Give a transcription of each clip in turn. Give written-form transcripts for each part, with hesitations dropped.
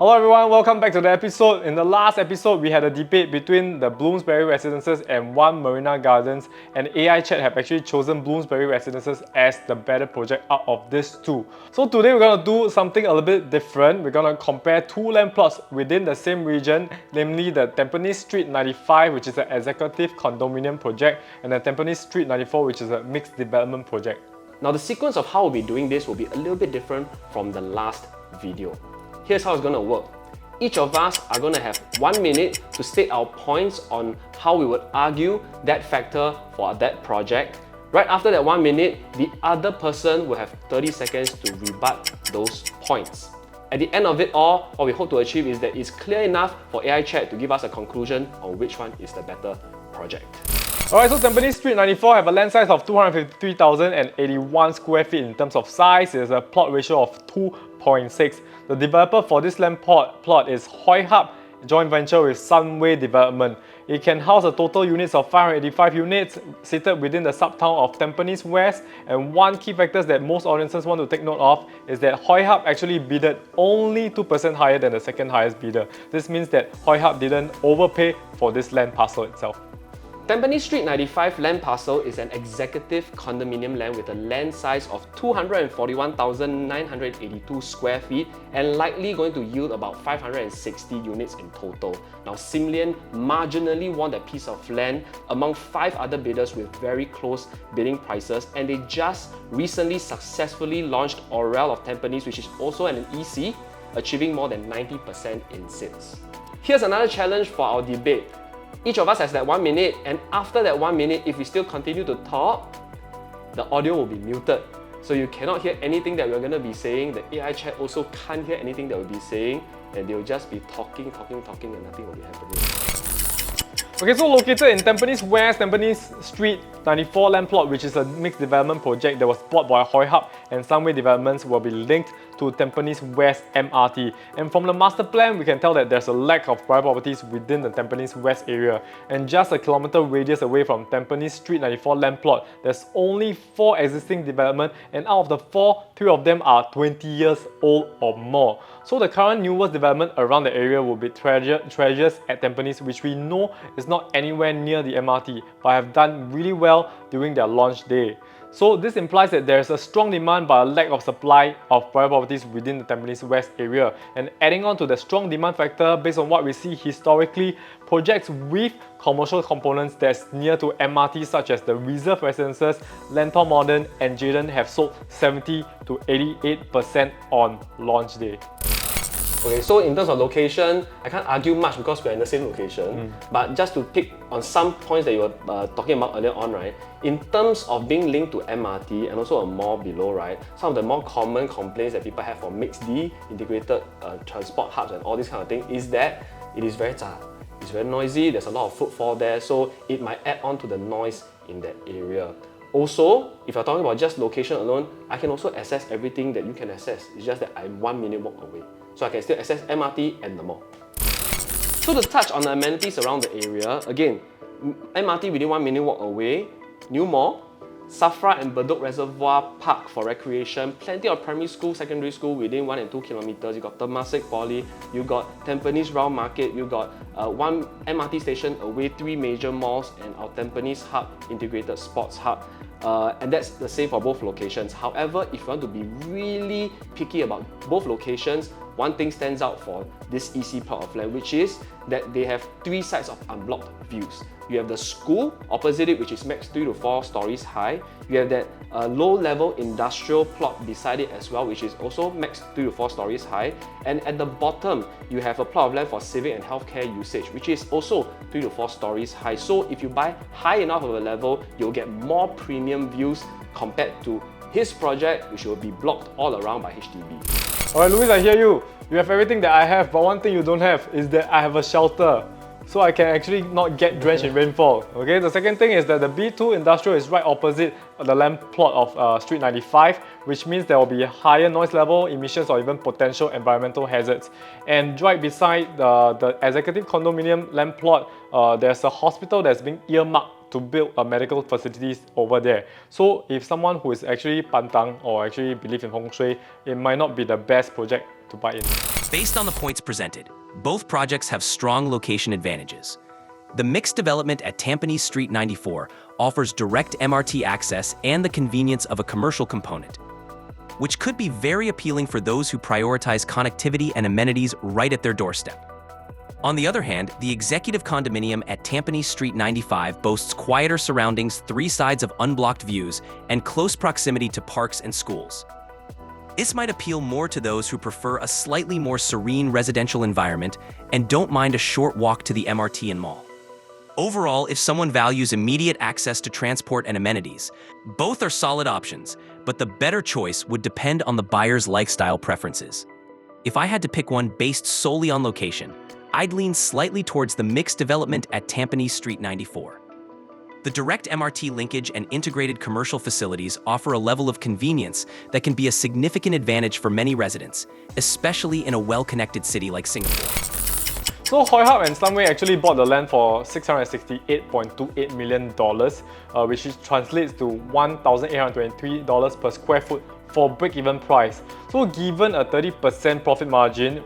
Hello everyone, welcome back to the episode. In the last episode, we had a debate between the Bloomsbury Residences and One Marina Gardens, and AI Chat have actually chosen Bloomsbury Residences as the better project out of these two. So today we're going to do something a little bit different. We're going to compare two land plots within the same region, namely the Tampines Street 95, which is an executive condominium project, and the Tampines Street 94, which is a mixed development project. Now the sequence of how we'll be doing this will be a little bit different from the last video. Here's how it's going to work. Each of us are going to have 1 minute to state our points on how we would argue that factor for that project. Right after that 1 minute, the other person will have 30 seconds to rebut those points. At the end of it all, what we hope to achieve is that it's clear enough for AI Chat to give us a conclusion on which one is the better project. Alright, so Tampines Street 94 have a land size of 253,081 square feet in terms of size. It is a plot ratio of 2.6. The developer for this land plot is Hoi Hub, joint venture with Sunway Development. It can house a total units of 585 units seated within the subtown of Tampines West. And one key factor that most audiences want to take note of is that Hoi Hub actually bidded only 2% higher than the second highest bidder. This means that Hoi Hub didn't overpay for this land parcel itself. Tampines Street 95 land parcel is an executive condominium land with a land size of 241,982 square feet and likely going to yield about 560 units in total. Now, Simlian marginally won that piece of land among 5 other bidders with very close bidding prices, and they just recently successfully launched Orel of Tampines, which is also an EC, achieving more than 90% in sales. Here's another challenge for our debate. Each of us has that 1 minute, and after that 1 minute, if we still continue to talk, the audio will be muted. So you cannot hear anything that we're going to be saying. The AI Chat also can't hear anything that we'll be saying, and they'll just be talking, and nothing will be happening. Okay, so located in Tampines West, Tampines Street 94 land plot, which is a mixed development project that was bought by Hoi Hub and Sunway Developments, will be linked to Tampines West MRT. And from the master plan, we can tell that there's a lack of private properties within the Tampines West area. And just a kilometer radius away from Tampines Street 94 land plot, there's only 4 existing developments, and out of the 4, 3 of them are 20 years old or more. So the current newest development around the area will be Treasures at Tampines, which we know is not anywhere near the MRT, but have done really well during their launch day. So this implies that there is a strong demand but a lack of supply of private properties within the Tampines West area. And adding on to the strong demand factor, based on what we see historically, projects with commercial components that's near to MRT, such as the Reserve Residences, Lentor Modern and Jayden, have sold 70 to 88% on launch day. Okay, so in terms of location, I can't argue much because we're in the same location. But just to pick on some points that you were talking about earlier on, right? In terms of being linked to MRT and also a mall below, right? Some of the more common complaints that people have for mixed D, integrated transport hubs and all this kind of thing is that it is very zha. It's very noisy, there's a lot of footfall there, so it might add on to the noise in that area. Also, if you're talking about just location alone, I can also access everything that you can access. It's just that I'm 1 minute walk away. So I can still access MRT and the mall. So to touch on the amenities around the area, again, MRT within 1 minute walk away, new mall, Safra and Bedok Reservoir Park for recreation, plenty of primary school, secondary school within 1 and 2 kilometers. You got Temasek Poly, you got Tampines Round Market, you got 1 MRT station away, 3 major malls, and our Tampines Hub integrated sports hub. And that's the same for both locations. However, if you want to be really picky about both locations, one thing stands out for this EC plot of land, which is that they have 3 sides of unblocked views. You have the school opposite it, which is max 3 to 4 stories high. You have that low-level industrial plot beside it as well, which is also max 3 to 4 stories high. And at the bottom, you have a plot of land for civic and healthcare usage, which is also 3 to 4 stories high. So if you buy high enough of a level, you'll get more premium views compared to his project, which will be blocked all around by HDB. Alright, Louis, I hear you. You have everything that I have, but one thing you don't have is that I have a shelter. So I can actually not get drenched in rainfall. Okay, the second thing is that the B2 industrial is right opposite the land plot of Street 95, which means there will be higher noise level, emissions, or even potential environmental hazards. And right beside the executive condominium land plot, there's a hospital that's being earmarked to build medical facilities over there. So if someone who is actually pantang or actually believe in Feng Shui, it might not be the best project to buy in. Based on the points presented, both projects have strong location advantages. The mixed development at Tampines Street 94 offers direct MRT access and the convenience of a commercial component, which could be very appealing for those who prioritize connectivity and amenities right at their doorstep. On the other hand, the Executive Condominium at Tampines Street 95 boasts quieter surroundings, 3 sides of unblocked views, and close proximity to parks and schools. This might appeal more to those who prefer a slightly more serene residential environment and don't mind a short walk to the MRT and mall. Overall, if someone values immediate access to transport and amenities, both are solid options, but the better choice would depend on the buyer's lifestyle preferences. If I had to pick one based solely on location, I'd lean slightly towards the mixed development at Tampines Street 94. The direct MRT linkage and integrated commercial facilities offer a level of convenience that can be a significant advantage for many residents, especially in a well-connected city like Singapore. So Hoi Hub and Sunway actually bought the land for $668.28 million, which translates to $1,823 per square foot for break-even price. So given a 30% profit margin,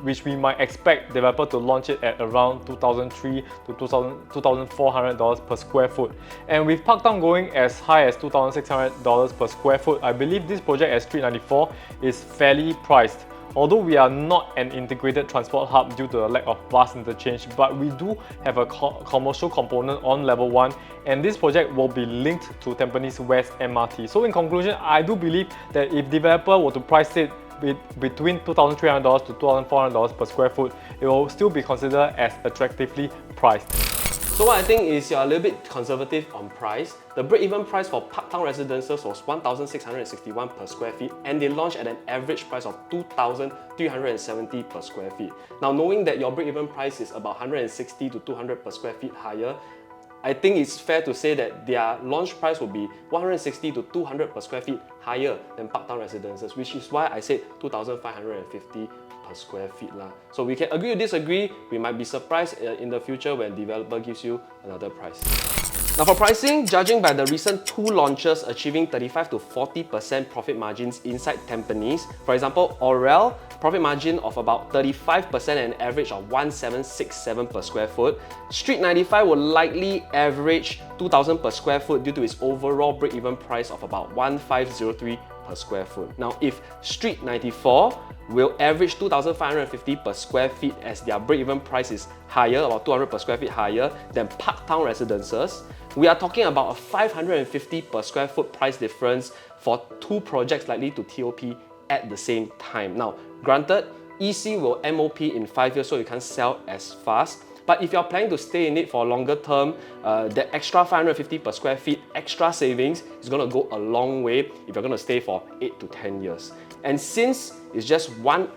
which we might expect developer to launch it at around $2,300 to $2,400 per square foot. And with Parktown going as high as $2,600 per square foot, I believe this project at Street 94 is fairly priced. Although we are not an integrated transport hub due to the lack of bus interchange, but we do have a commercial component on level 1, and this project will be linked to Tampines West MRT. So in conclusion, I do believe that if developer were to price it between $2,300 to $2,400 per square foot, it will still be considered as attractively priced. So what I think is you're a little bit conservative on price. The break-even price for Parktown residences was $1,661 per square feet, and they launched at an average price of $2,370 per square feet. Now, knowing that your break-even price is about $160 to $200 per square feet higher, I think it's fair to say that their launch price will be $160 to $200 per square feet higher than Parktown residences, which is why I said $2,550 per square feet. So we can agree or disagree. We might be surprised in the future when developer gives you another price. Now for pricing, judging by the recent 2 launches achieving 35 to 40% profit margins inside Tampines, for example, Orel, profit margin of about 35% and an average of 1,767 per square foot. Street 95 will likely average 2,000 per square foot due to its overall break-even price of about 1,503 per square foot. Now if Street 94 will average 2,550 per square feet as their break-even price is higher, about 200 per square feet higher than Parktown residences, we are talking about a 550 per square foot price difference for 2 projects likely to TOP at the same time. Now, granted, EC will MOP in 5 years, so you can't sell as fast. But if you're planning to stay in it for a longer term, the extra 550 per square feet extra savings is going to go a long way if you're going to stay for 8 to 10 years. And since it's just 1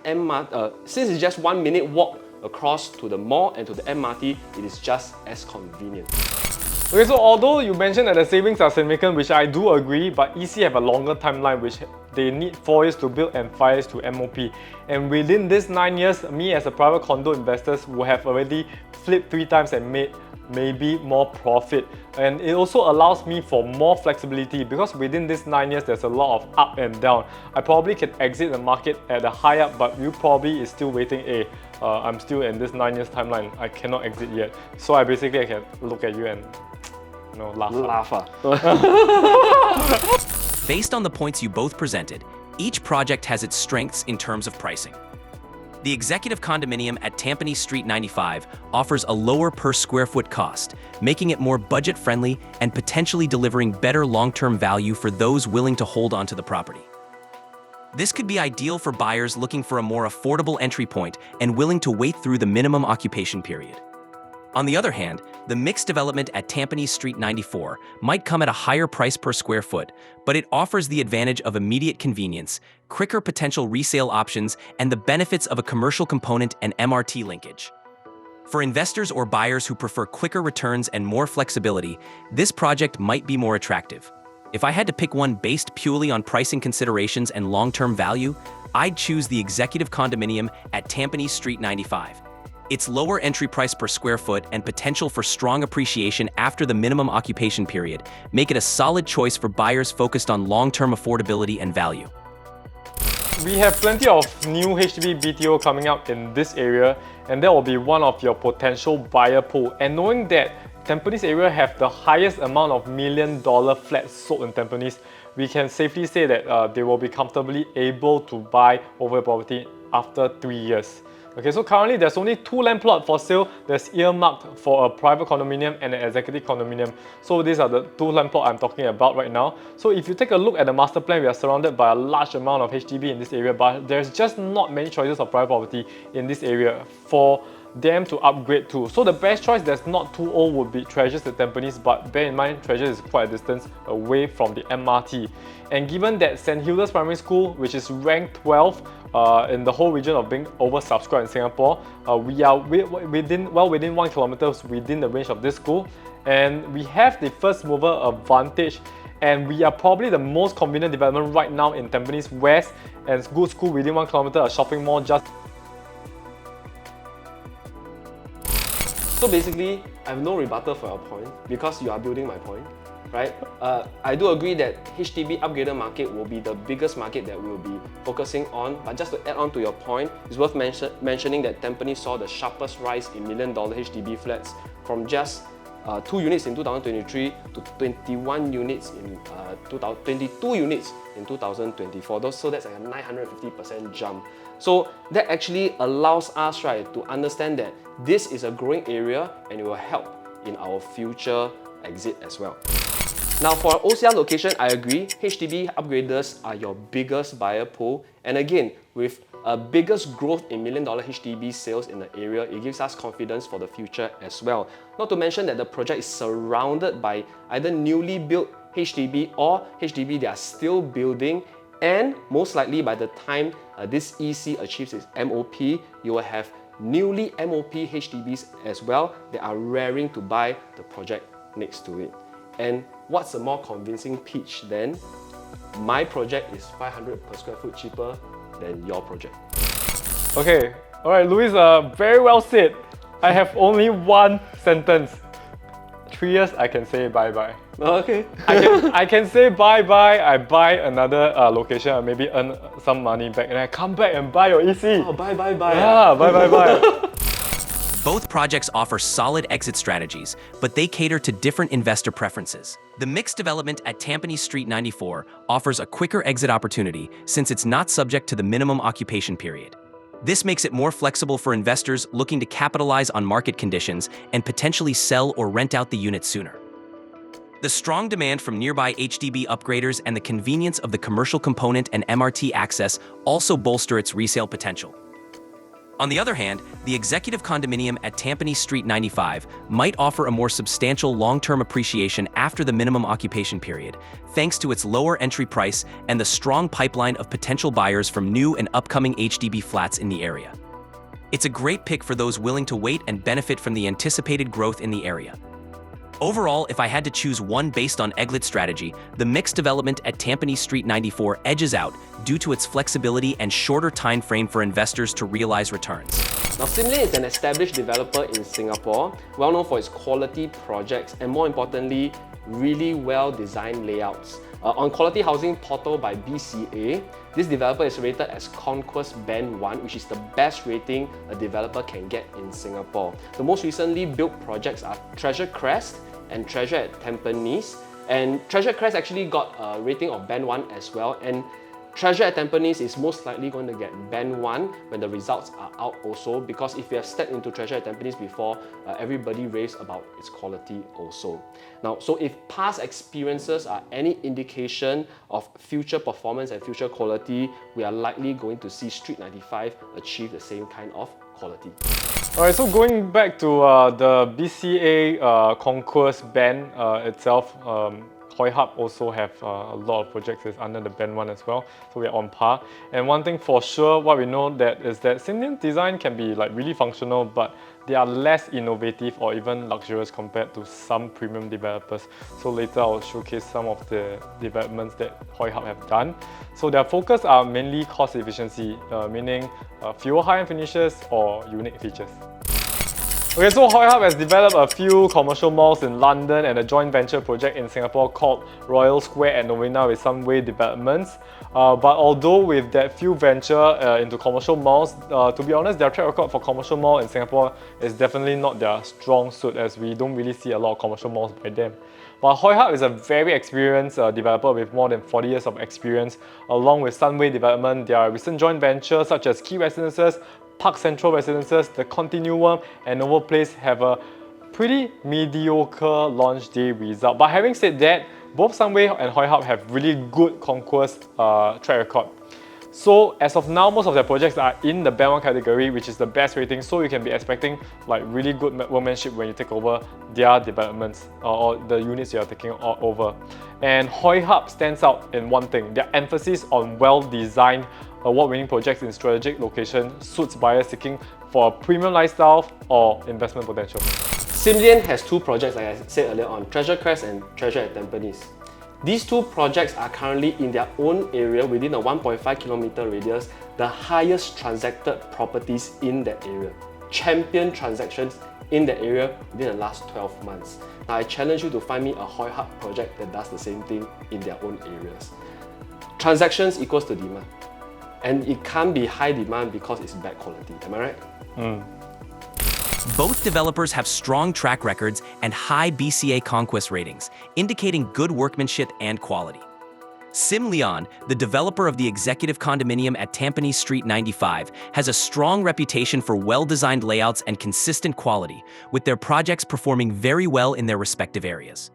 minute walk across to the mall and to the MRT, it is just as convenient. Okay, so although you mentioned that the savings are significant, which I do agree, but EC have a longer timeline, which they need 4 years to build and 5 years to MOP. And within this 9 years, me as a private condo investor will have already flipped 3 times and made maybe more profit. And it also allows me for more flexibility because within this 9 years, there's a lot of up and down. I probably can exit the market at a high up, but you probably is still waiting, I'm still in this 9 years timeline, I cannot exit yet. So I can look at you and laugh. Based on the points you both presented, each project has its strengths in terms of pricing. The Executive Condominium at Tampines Street 95 offers a lower per square foot cost, making it more budget-friendly and potentially delivering better long-term value for those willing to hold onto the property. This could be ideal for buyers looking for a more affordable entry point and willing to wait through the minimum occupation period. On the other hand, the mixed development at Tampines Street 94 might come at a higher price per square foot, but it offers the advantage of immediate convenience, quicker potential resale options, and the benefits of a commercial component and MRT linkage. For investors or buyers who prefer quicker returns and more flexibility, this project might be more attractive. If I had to pick one based purely on pricing considerations and long-term value, I'd choose the Executive Condominium at Tampines Street 95. Its lower entry price per square foot and potential for strong appreciation after the minimum occupation period make it a solid choice for buyers focused on long-term affordability and value. we have plenty of new HDB BTO coming up in this area, and that will be one of your potential buyer pool. And knowing that Tampines area have the highest amount of $1 million flats sold in Tampines, we can safely say that they will be comfortably able to buy over property after 3 years. Okay, so currently there's only 2 land plots for sale that's earmarked for a private condominium and an executive condominium. So these are the 2 land plots I'm talking about right now. So if you take a look at the master plan, we are surrounded by a large amount of HDB in this area, but there's just not many choices of private property in this area for them to upgrade to. So the best choice that's not too old would be Treasures at Tampines, but bear in mind Treasures is quite a distance away from the MRT. And given that St. Hilda's Primary School, which is ranked 12 in the whole region of being oversubscribed in Singapore, we are within 1 kilometer within the range of this school, and we have the first mover advantage, and we are probably the most convenient development right now in Tampines West, and good school within 1 kilometer, a shopping mall just. So basically, I have no rebuttal for your point because you are building my point, right? I do agree that HDB upgrader market will be the biggest market that we'll be focusing on. But just to add on to your point, it's worth mentioning that Tampines saw the sharpest rise in $1 million HDB flats from just 2 units in 2023 to 21 units in 22 units in 2024. So that's like a 950% jump. So that actually allows us, right, to understand that this is a growing area and it will help in our future exit as well. Now for OCR location, I agree, HDB upgraders are your biggest buyer pool. And again, with a biggest growth in $1 million HDB sales in the area, it gives us confidence for the future as well. Not to mention that the project is surrounded by either newly built HDB or HDB they are still building, and most likely by the time this EC achieves its MOP, you will have newly MOP HDBs as well that are raring to buy the project next to it. And what's a more convincing pitch than my project is 500 per square foot cheaper than your project? Okay, alright, Louis, very well said. I have only one sentence. 3 years, I can say bye-bye. Okay. I can say bye-bye, I buy another location, I maybe earn some money back, and I come back and buy your EC. Oh, bye. Yeah, bye. Both projects offer solid exit strategies, but they cater to different investor preferences. The mixed development at Tampines Street 94 offers a quicker exit opportunity since it's not subject to the minimum occupation period. This makes it more flexible for investors looking to capitalize on market conditions and potentially sell or rent out the unit sooner. The strong demand from nearby HDB upgraders and the convenience of the commercial component and MRT access also bolster its resale potential. On the other hand, the executive condominium at Tampines Street 95 might offer a more substantial long-term appreciation after the minimum occupation period, thanks to its lower entry price and the strong pipeline of potential buyers from new and upcoming HDB flats in the area. It's a great pick for those willing to wait and benefit from the anticipated growth in the area. Overall, if I had to choose one based on exit strategy, the mixed development at Tampines Street 94 edges out due to its flexibility and shorter time frame for investors to realize returns. Now, Sim Lim is an established developer in Singapore, well known for its quality projects and more importantly, really well-designed layouts. On Quality Housing Portal by BCA, this developer is rated as Conquest Band 1, which is the best rating a developer can get in Singapore. The most recently built projects are Treasure Crest and Treasure at Tampines. And Treasure Crest actually got a rating of Band 1 as well. And Treasure at Tampines is most likely going to get Band 1 when the results are out also, because if you have stepped into Treasure at Tampines before, everybody raves about its quality also. Now, so if past experiences are any indication of future performance and future quality, we are likely going to see Street 95 achieve the same kind of quality. Alright, so going back to the BCA Conquest band itself, Hoi Hub also have a lot of projects is under the Band 1 as well, so we're on par. And one thing for sure, what we know that is that Sim Lim design can be like really functional, but they are less innovative or even luxurious compared to some premium developers. So later I'll showcase some of the developments that Hoi Hub have done. So their focus are mainly cost efficiency, meaning fewer high-end finishes or unique features. Okay, so Hoi Hub has developed a few commercial malls in London and a joint venture project in Singapore called Royal Square at Novena with Sunway Developments. But although with that few venture into commercial malls, to be honest, their track record for commercial mall in Singapore is definitely not their strong suit, as we don't really see a lot of commercial malls by them. But Hoi Hub is a very experienced developer with more than 40 years of experience. Along with Sunway Development, their recent joint ventures such as Key Residences, Park Central Residences, the Continuum and Novo Place have a pretty mediocre launch day result. But having said that, both Sunway and Hoi Hub have really good conquest track record. So as of now, most of their projects are in the Band 1 category, which is the best rating, so you can be expecting like really good workmanship when you take over their developments or the units you are taking over. And Hoi Hub stands out in one thing: their emphasis on well-designed, award-winning projects in strategic location suits buyers seeking for a premium lifestyle or investment potential. Sim Lim has two projects, like I said earlier on, Treasure Crest and Treasure at Tampines. These two projects are currently in their own area within a 1.5 kilometer radius, the highest transacted properties in that area. Champion transactions in that area within the last 12 months. Now I challenge you to find me a Hoi Hub project that does the same thing in their own areas. Transactions equals to demand. And it can't be high demand because it's bad quality, am I right? Both developers have strong track records and high BCA conquest ratings, indicating good workmanship and quality. Sim Lim, the developer of the Executive Condominium at Tampines Street 95, has a strong reputation for well-designed layouts and consistent quality, with their projects performing very well in their respective areas.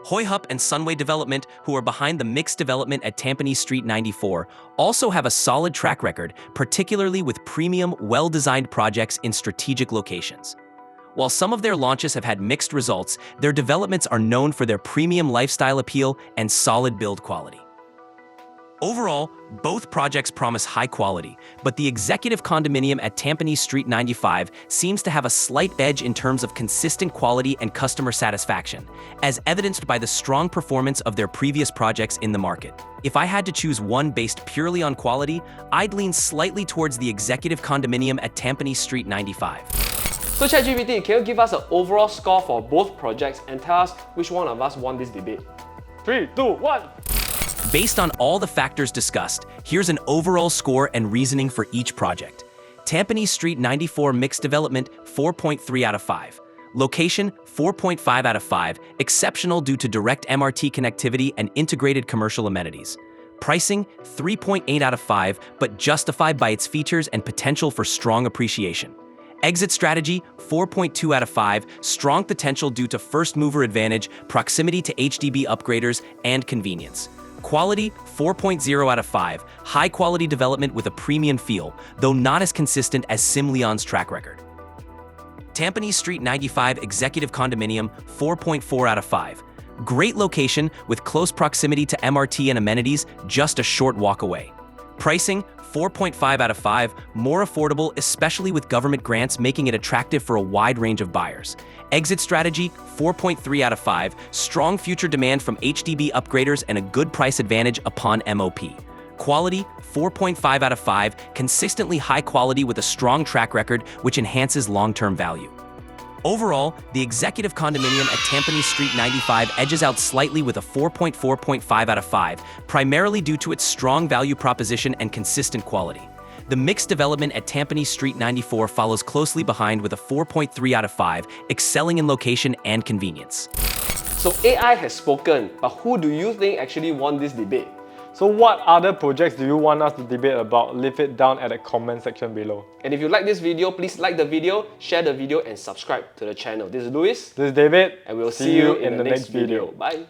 Hoi Hub and Sunway Development, who are behind the mixed development at Tampines Street 94, also have a solid track record, particularly with premium, well-designed projects in strategic locations. While some of their launches have had mixed results, their developments are known for their premium lifestyle appeal and solid build quality. Overall, both projects promise high quality, but the Executive Condominium at Tampines Street 95 seems to have a slight edge in terms of consistent quality and customer satisfaction, as evidenced by the strong performance of their previous projects in the market. If I had to choose one based purely on quality, I'd lean slightly towards the Executive Condominium at Tampines Street 95. So ChatGPT, can you give us an overall score for both projects and tell us which one of us won this debate? 3, 2, 1! Based on all the factors discussed, here's an overall score and reasoning for each project. Tampines Street 94 Mixed Development, 4.3 out of 5. Location, 4.5 out of 5, exceptional due to direct MRT connectivity and integrated commercial amenities. Pricing, 3.8 out of 5, but justified by its features and potential for strong appreciation. Exit strategy, 4.2 out of 5, strong potential due to first mover advantage, proximity to HDB upgraders, and convenience. Quality, 4.0 out of 5, high quality development with a premium feel, though not as consistent as Sim Lim's track record. Tampines Street 95 Executive Condominium, 4.4 out of 5. Great location with close proximity to MRT and amenities, just a short walk away. Pricing, 4.5 out of 5, more affordable, especially with government grants making it attractive for a wide range of buyers. Exit strategy, 4.3 out of 5, strong future demand from HDB upgraders and a good price advantage upon MOP. Quality, 4.5 out of 5, consistently high quality with a strong track record which enhances long-term value. Overall, the Executive Condominium at Tampines Street 95 edges out slightly with a 4.5 out of 5, primarily due to its strong value proposition and consistent quality. The mixed development at Tampines Street 94 follows closely behind with a 4.3 out of 5, excelling in location and convenience. So AI has spoken, but who do you think actually won this debate? So what other projects do you want us to debate about? Leave it down at the comment section below. And if you like this video, please like the video, share the video and subscribe to the channel. This is Louis. This is David. And we'll see you in the next video. Bye.